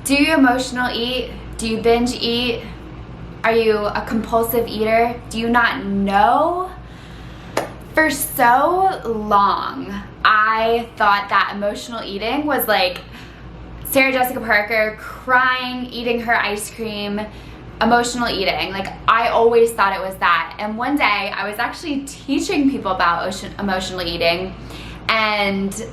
Do you emotional eat? Do you binge eat? Are you a compulsive eater? Do you not know? For so long, I thought that emotional eating was like Sarah Jessica Parker crying, eating her ice cream, emotional eating. Like, I always thought it was that. And one day I was actually teaching people about emotional eating, and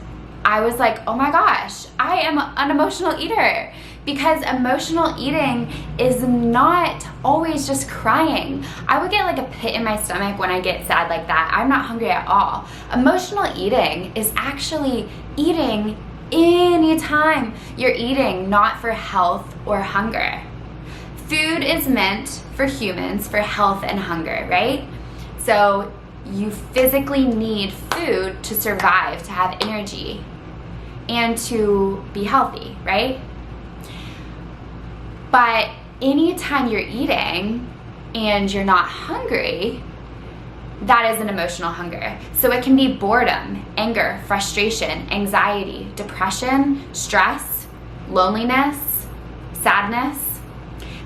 I was like, oh my gosh, I am an emotional eater. Because emotional eating is not always just crying. I would get like a pit in my stomach when I get sad like that. I'm not hungry at all. Emotional eating is actually eating anytime you're eating, not for health or hunger. Food is meant for humans for health and hunger, right? So you physically need food to survive, to have energy, and to be healthy, right? But anytime you're eating and you're not hungry, that is an emotional hunger. So it can be boredom, anger, frustration, anxiety, depression, stress, loneliness, sadness.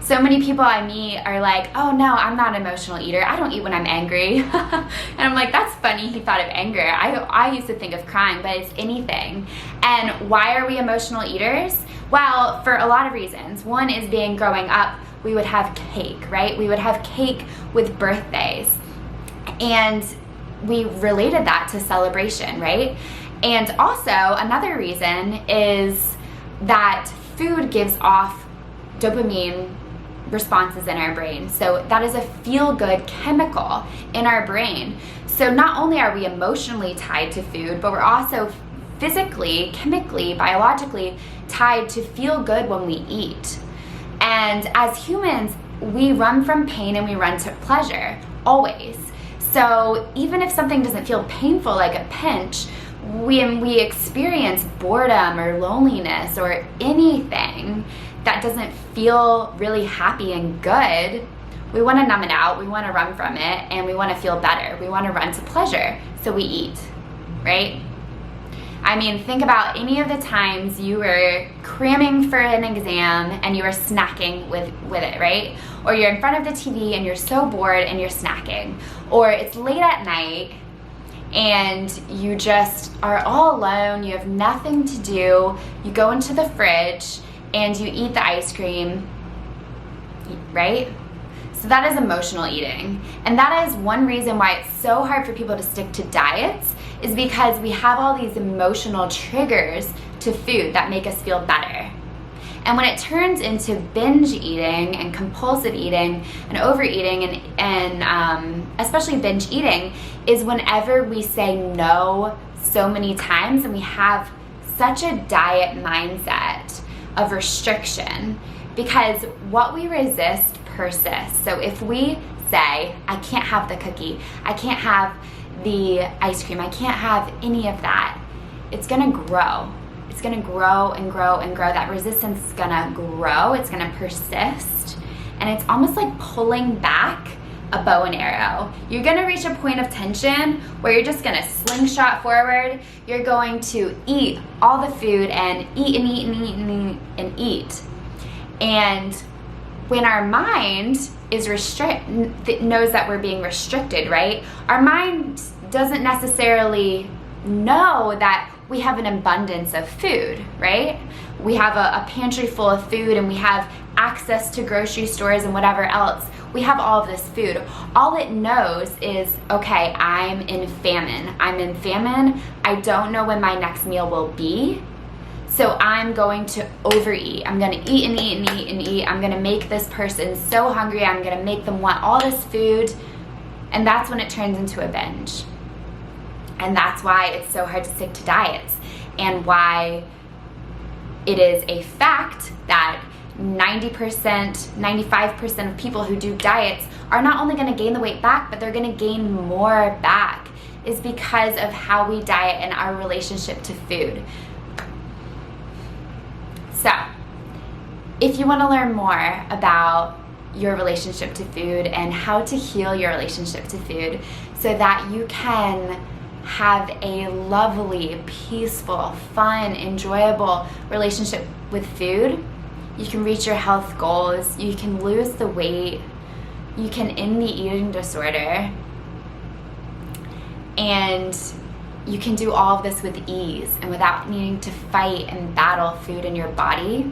So many people I meet are like, oh no, I'm not an emotional eater. I don't eat when I'm angry. And I'm like, that's funny he thought of anger. I used to think of crying, but it's anything. And why are we emotional eaters? Well, for a lot of reasons. One is growing up, we would have cake, right? We would have cake with birthdays. And we related that to celebration, right? And also, another reason is that food gives off dopamine responses in our brain. So that is a feel-good chemical in our brain. So not only are we emotionally tied to food, but we're also physically, chemically, biologically tied to feel good when we eat. And as humans, we run from pain and we run to pleasure, always. So even if something doesn't feel painful, like a pinch, when we experience boredom or loneliness or anything that doesn't feel really happy and good, we want to numb it out, we want to run from it, and we want to feel better. We want to run to pleasure, so we eat, right? I mean, think about any of the times you were cramming for an exam and you were snacking with it, right? Or you're in front of the TV and you're so bored and you're snacking. Or it's late at night and you just are all alone, you have nothing to do, you go into the fridge and you eat the ice cream, right? So that is emotional eating. And that is one reason why it's so hard for people to stick to diets, is because we have all these emotional triggers to food that make us feel better. And when it turns into binge eating and compulsive eating and overeating and especially binge eating, is whenever we say no so many times and we have such a diet mindset of restriction, because what we resist persists. So if we say, I can't have the cookie, I can't have the ice cream, I can't have any of that, it's gonna grow. It's gonna grow and grow and grow. That resistance is gonna grow, it's gonna persist, and it's almost like pulling back a bow and arrow. You're gonna reach a point of tension where you're just gonna slingshot forward. You're going to eat all the food and eat and eat and eat and eat and eat. And when our mind is knows that we're being restricted, right? Our mind doesn't necessarily know that we have an abundance of food, right? We have a pantry full of food and we have access to grocery stores and whatever else. We have all of this food. All it knows is, okay, I'm in famine. I'm in famine. I don't know when my next meal will be. So I'm going to overeat. I'm gonna eat and eat and eat and eat. I'm gonna make this person so hungry. I'm gonna make them want all this food. And that's when it turns into a binge. And that's why it's so hard to stick to diets, and why it is a fact that 90%, 95% of people who do diets are not only gonna gain the weight back, but they're gonna gain more back, is because of how we diet and our relationship to food. So, if you want to learn more about your relationship to food and how to heal your relationship to food so that you can have a lovely, peaceful, fun, enjoyable relationship with food, You can reach your health goals. You can lose the weight. You can end the eating disorder. And you can do all of this with ease and without needing to fight and battle food in your body.